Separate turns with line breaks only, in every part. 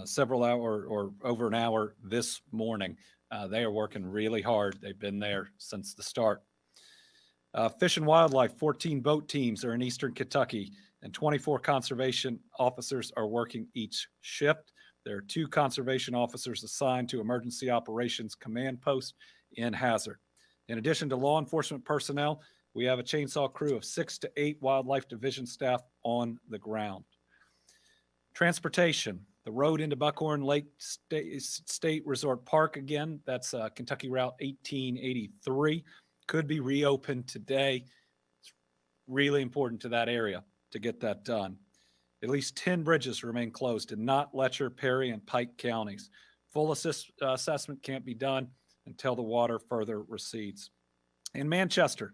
several hours or over an hour this morning. They are working really hard. They've been there since the start. Fish and Wildlife, 14 boat teams are in eastern Kentucky, and 24 conservation officers are working each shift. There are 2 conservation officers assigned to Emergency Operations Command Post in Hazard. In addition to law enforcement personnel, we have a chainsaw crew of 6 to 8 Wildlife Division staff on the ground. Transportation, the road into Buckhorn Lake State Resort Park again, that's Kentucky Route 1883, could be reopened today. It's really important to that area to get that done. At least 10 bridges remain closed in Knott, Letcher, Perry, and Pike counties. Full assessment can't be done until the water further recedes. In Manchester,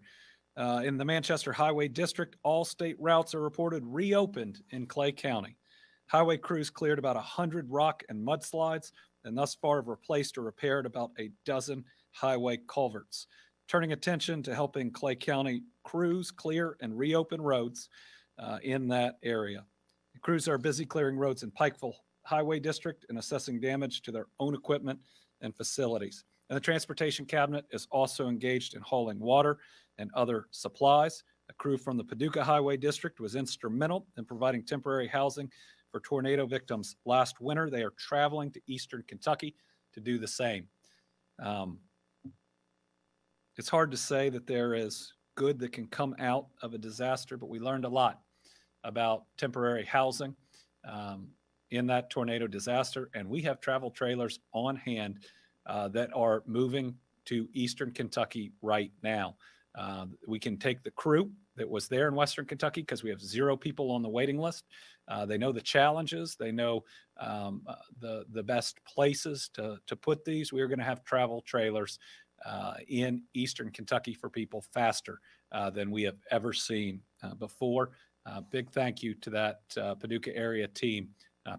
in the Manchester Highway District, all state routes are reported reopened in Clay County. Highway crews cleared about 100 rock and mudslides and thus far have replaced or repaired about a dozen highway culverts. Turning attention to helping Clay County crews clear and reopen roads in that area. The crews are busy clearing roads in Pikeville Highway District and assessing damage to their own equipment and facilities. And the Transportation Cabinet is also engaged in hauling water and other supplies. A crew from the Paducah Highway District was instrumental in providing temporary housing for tornado victims last winter. They are traveling to eastern Kentucky to do the same. It's hard to say that there is good that can come out of a disaster, but we learned a lot about temporary housing in that tornado disaster, and we have travel trailers on hand that are moving to eastern Kentucky right now. We can take the crew that was there in western Kentucky because we have 0 people on the waiting list. They know the challenges. They know the best places to put these. We are going to have travel trailers in eastern Kentucky for people faster than we have ever seen before. Big thank you to that Paducah area team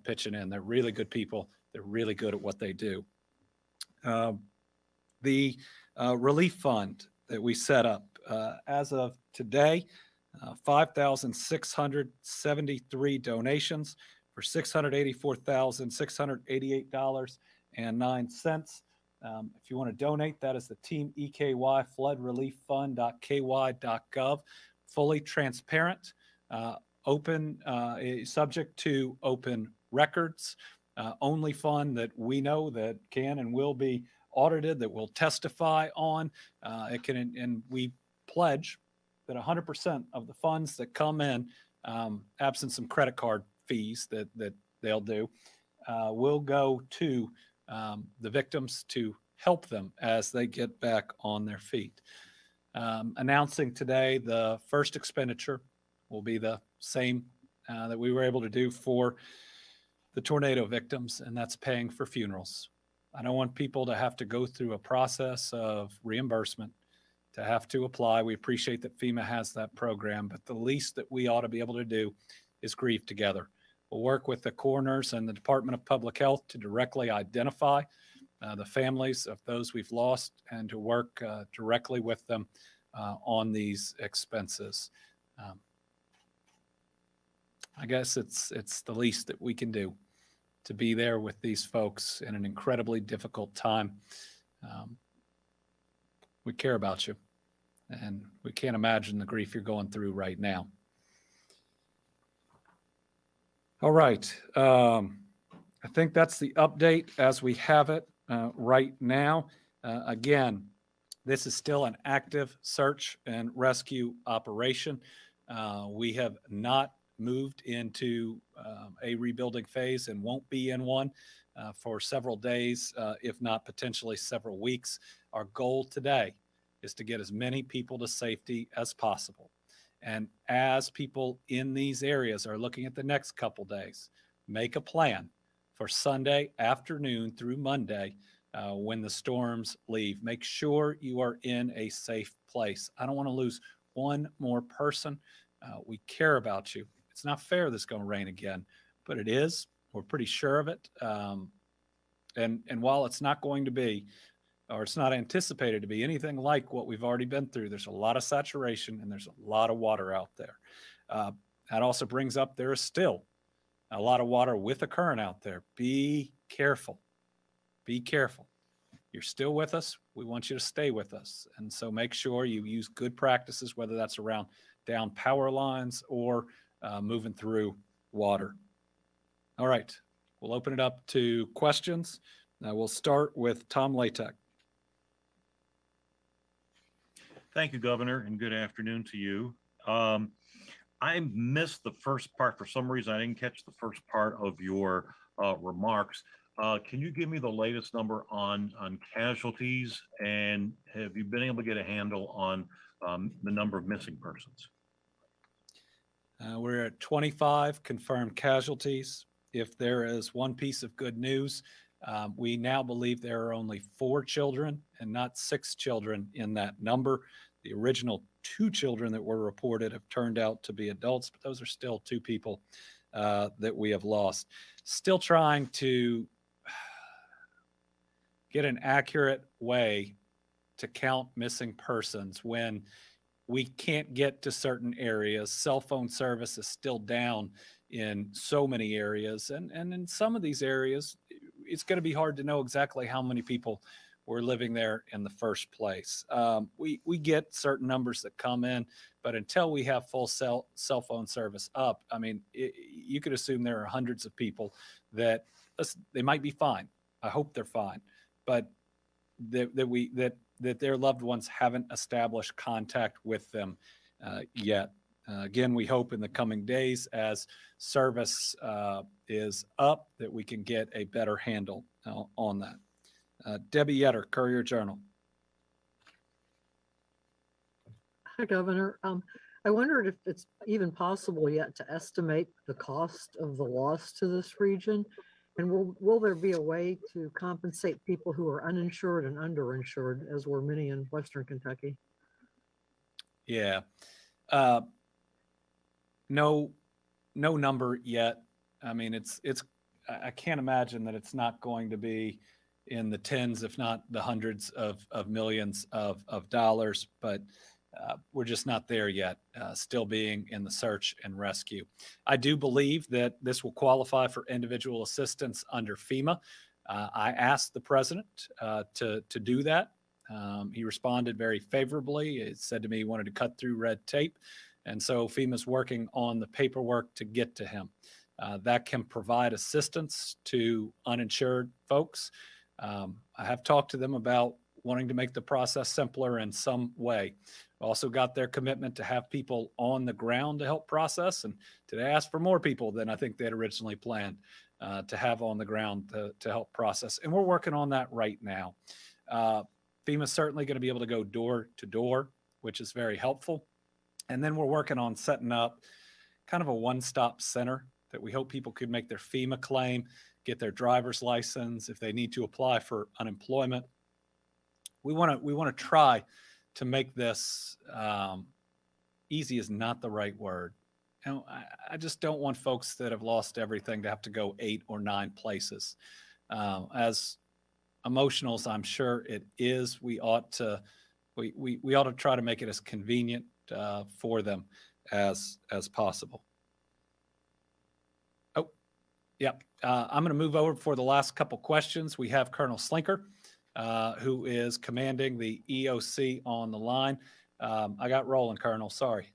pitching in. They're really good people. They're really good at what they do. The relief fund that we set up as of today, 5,673 donations for $684,688.09. If you want to donate, that is the Team EKY Flood Relief Fund.ky.gov. Fully transparent, open, subject to open records, only fund that we know that can and will be audited, that will testify on. It can, and we pledge that 100% of the funds that come in, absent some credit card fees that they'll do, will go to the victims to help them as they get back on their feet. Announcing today the first expenditure will be the same that we were able to do for the tornado victims, and that's paying for funerals. I don't want people to have to go through a process of reimbursement, to have to apply. We appreciate that FEMA has that program, but the least that we ought to be able to do is grieve together. We'll work with the coroners and the Department of Public Health to directly identify the families of those we've lost and to work directly with them on these expenses. I guess it's the least that we can do to be there with these folks in an incredibly difficult time. We care about you, and we can't imagine the grief you're going through right now. All right. I think that's the update as we have it right now. Again, this is still an active search and rescue operation. We have not moved into a rebuilding phase and won't be in one for several days, if not potentially several weeks. Our goal today is to get as many people to safety as possible. And as people in these areas are looking at the next couple days, make a plan for Sunday afternoon through Monday when the storms leave. Make sure you are in a safe place. I don't want to lose one more person. We care about you. It's not fair this is going to rain again, but it is. We're pretty sure of it. And while it's not going to be, or it's not anticipated to be anything like what we've already been through, there's a lot of saturation and there's a lot of water out there. That also brings up there is still a lot of water with a current out there. Be careful. Be careful. You're still with us. We want you to stay with us. And so make sure you use good practices, whether that's around down power lines or moving through water. All right. We'll open it up to questions. We'll start with Tom Latek.
Thank you, Governor, and good afternoon to you. I missed the first part. For some reason, I didn't catch the first part of your remarks. Can you give me the latest number on casualties, and have you been able to get a handle on the number of missing persons?
We're at 25 confirmed casualties. If there is one piece of good news, we now believe there are only 4 children and not 6 children in that number. The original 2 children that were reported have turned out to be adults, but those are still 2 people that we have lost. Still trying to get an accurate way to count missing persons when we can't get to certain areas. Cell phone service is still down in so many areas. And in some of these areas, it's going to be hard to know exactly how many people were living there in the first place. We get certain numbers that come in, but until we have full cell phone service up, I mean, you could assume there are hundreds of people that they might be fine. I hope they're fine, but that their loved ones haven't established contact with them yet. Again, we hope in the coming days as service is up that we can get a better handle on that. Debbie Yetter, Courier Journal.
Hi, Governor. I wondered if it's even possible yet to estimate the cost of the loss to this region, and will there be a way to compensate people who are uninsured and underinsured, as were many in Western Kentucky?
Yeah. No number yet. I mean, I can't imagine that it's not going to be in the tens, if not the hundreds of millions of dollars, but we're just not there yet, still being in the search and rescue. I do believe that this will qualify for individual assistance under FEMA. I asked the president to do that. He responded very favorably. He said to me he wanted to cut through red tape. And so FEMA's working on the paperwork to get to him. That can provide assistance to uninsured folks. I have talked to them about wanting to make the process simpler in some way. Also got their commitment to have people on the ground to help process. And today I asked for more people than I think they had originally planned to have on the ground to help process. And we're working on that right now. FEMA's certainly going to be able to go door to door, which is very helpful. And then we're working on setting up kind of a one-stop center that we hope people could make their FEMA claim, get their driver's license if they need to apply for unemployment. We want to try to make this easy is not the right word. You know, I just don't want folks that have lost everything to have to go 8 or 9 places. As emotional as I'm sure it is, we ought to try to make it as convenient for them as possible. Oh, yeah. I'm going to move over for the last couple questions. We have Colonel Slinker, who is commanding the EOC on the line. I got rolling, Colonel. Sorry.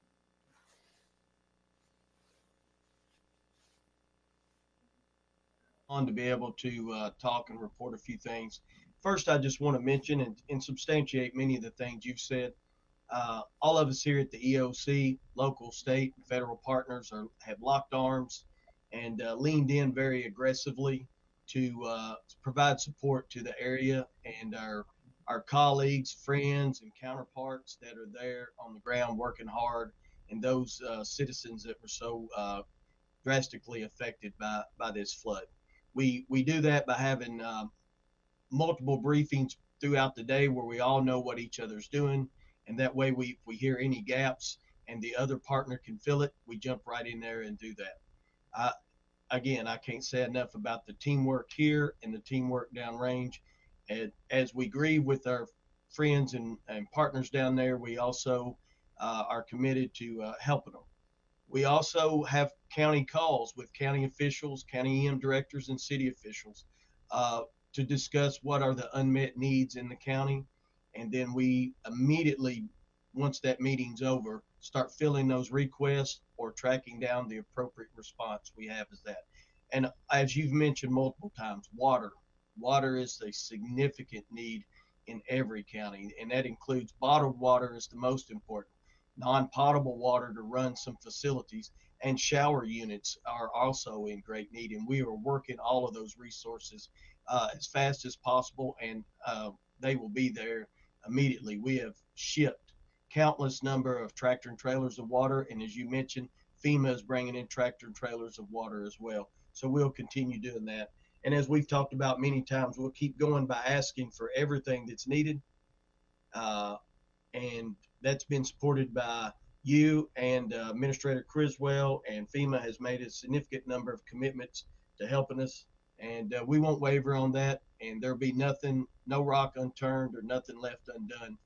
On to be able to talk and report a few things. First, I just want to mention and substantiate many of the things you've said. All of us here at the EOC, local, state, and federal partners have locked arms and leaned in very aggressively to provide support to the area and our colleagues, friends, and counterparts that are there on the ground working hard, and those citizens that were so drastically affected by this flood. We do that by having multiple briefings throughout the day where we all know what each other's doing, and that way if we hear any gaps and the other partner can fill it, we jump right in there and do that. Again, I can't say enough about the teamwork here and the teamwork downrange. And as we grieve with our friends and partners down there, we also are committed to helping them. We also have county calls with county officials, county EM directors, and city officials to discuss what are the unmet needs in the county. And then we immediately, once that meeting's over, start filling those requests or tracking down the appropriate response we have as that. And as you've mentioned multiple times, water. Water is a significant need in every county, and that includes bottled water is the most important. Non-potable water to run some facilities, and shower units are also in great need. And we are working all of those resources as fast as possible, and they will be there immediately. We have shipped countless number of tractor and trailers of water, and as you mentioned, FEMA is bringing in tractor and trailers of water as well. So we'll continue doing that. And as we've talked about many times, we'll keep going by asking for everything that's needed. And that's been supported by you and Administrator Criswell, and FEMA has made a significant number of commitments to helping us. And we won't waver on that. And there'll be nothing, no rock unturned or nothing left undone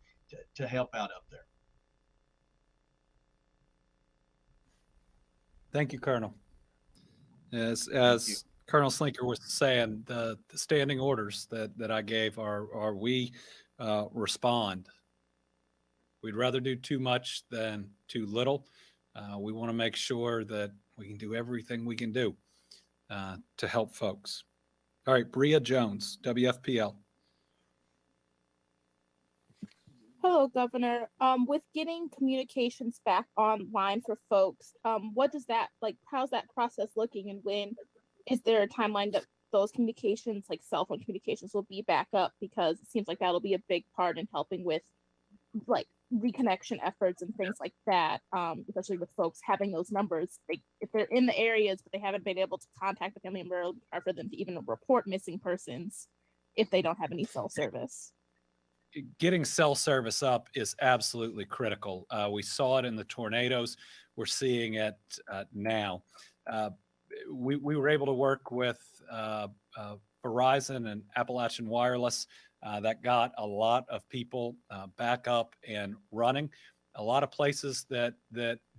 to help out up there.
Thank you, Colonel. As
you.
Colonel Slinker was saying, the standing orders that I gave are we respond. We'd rather do too much than too little. We want to make sure that we can do everything we can do to help folks. All right, Bria Jones, WFPL.
Hello, Governor. With getting communications back online for folks, what does that like? How's that process looking, and when is there a timeline that those communications, like cell phone communications, will be back up? Because it seems like that'll be a big part in helping with like reconnection efforts and things like that. Especially with folks having those numbers, if they're in the areas but they haven't been able to contact the family member, or for them to even report missing persons if they don't have any cell service.
Getting cell service up is absolutely critical. We saw it in the tornadoes. We're seeing it now. We were able to work with Verizon and Appalachian Wireless. That got a lot of people back up and running. A lot of places that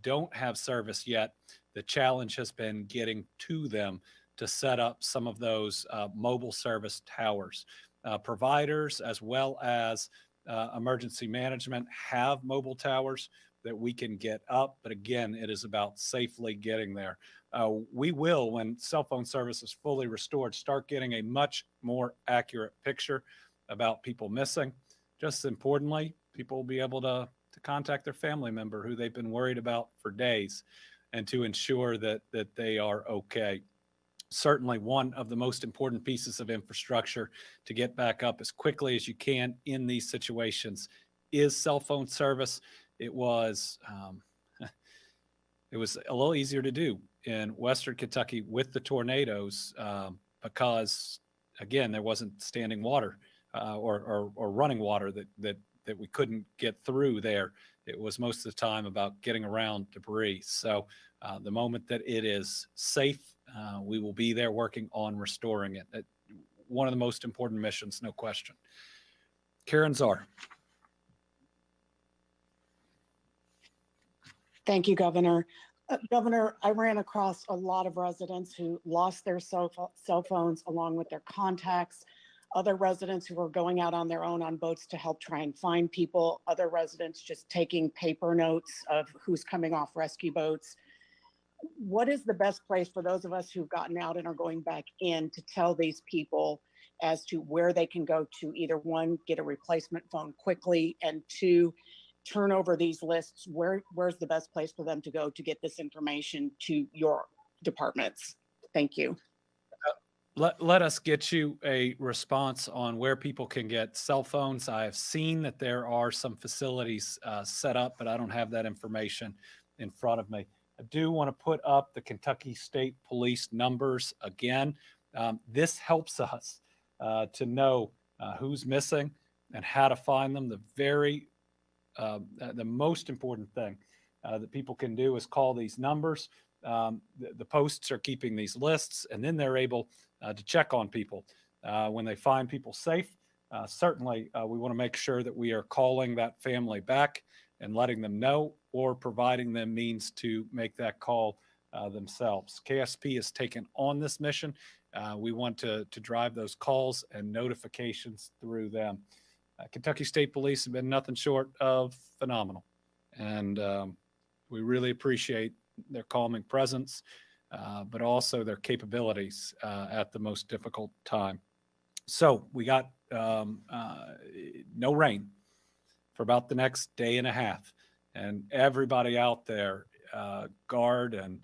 don't have service yet, the challenge has been getting to them to set up some of those mobile service towers. Providers as well as emergency management have mobile towers that we can get up. But again, it is about safely getting there. We will, when cell phone service is fully restored, start getting a much more accurate picture about people missing. Just as importantly, people will be able to contact their family member who they've been worried about for days, and to ensure that they are okay. Certainly one of the most important pieces of infrastructure to get back up as quickly as you can in these situations is cell phone service. It was it was a little easier to do in Western Kentucky with the tornadoes because, again, there wasn't standing water or running water that we couldn't get through there. It was most of the time about getting around debris. So the moment that it is safe, we will be there working on restoring it. One of the most important missions, no question. Karen Czar.
Thank you, Governor. Governor, I ran across a lot of residents who lost their cell phones along with their contacts, other residents who were going out on their own on boats to help try and find people, other residents just taking paper notes of who's coming off rescue boats. What is the best place for those of us who've gotten out and are going back in to tell these people as to where they can go to either, one, get a replacement phone quickly, and two, turn over these lists? Where's the best place for them to go to get this information to your departments? Thank you.
Let us get you a response on where people can get cell phones. I have seen that there are some facilities set up, but I don't have that information in front of me. I do want to put up the Kentucky State Police numbers again. This helps us to know who's missing and how to find them. The most important thing that people can do is call these numbers. The posts are keeping these lists, and then they're able to check on people when they find people safe. Certainly, we want to make sure that we are calling that family back and letting them know, or providing them means to make that call themselves. KSP has taken on this mission. We want to drive those calls and notifications through them. Kentucky State Police have been nothing short of phenomenal. And we really appreciate their calming presence, but also their capabilities at the most difficult time. So we got no rain for about the next day and a half. And everybody out there, Guard and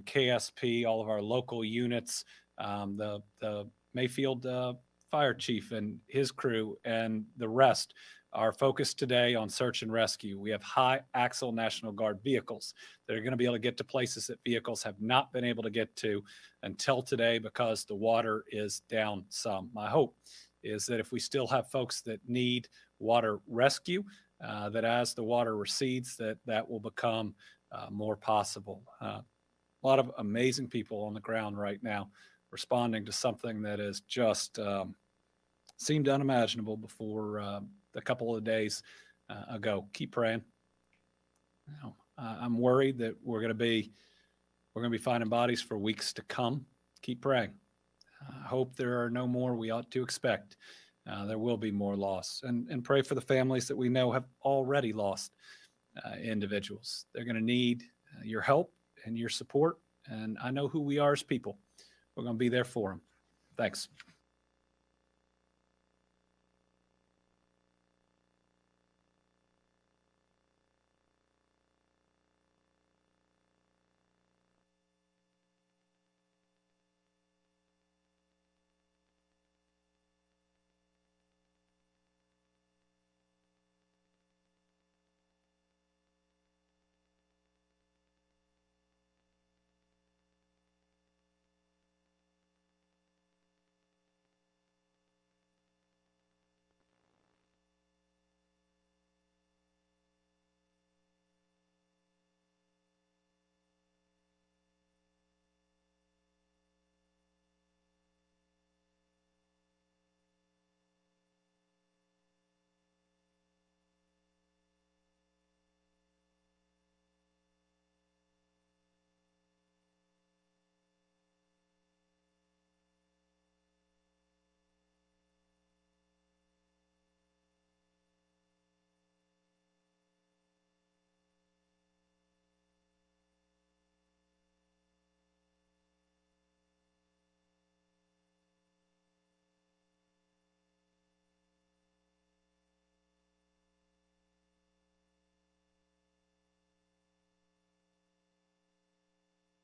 KSP, all of our local units, the Mayfield fire chief and his crew, and the rest are focused today on search and rescue. We have high axle National Guard vehicles that are going to be able to get to places that vehicles have not been able to get to until today because the water is down some. My hope is that if we still have folks that need water rescue, that as the water recedes, that will become more possible. A lot of amazing people on the ground right now responding to something that is just seemed unimaginable before a couple of days ago. Keep praying. You know, I'm worried that we're going to be finding bodies for weeks to come. Keep praying. I hope there are no more we ought to expect. There will be more loss, and pray for the families that we know have already lost individuals. They're going to need your help and your support, and I know who we are as people. We're going to be there for them. Thanks.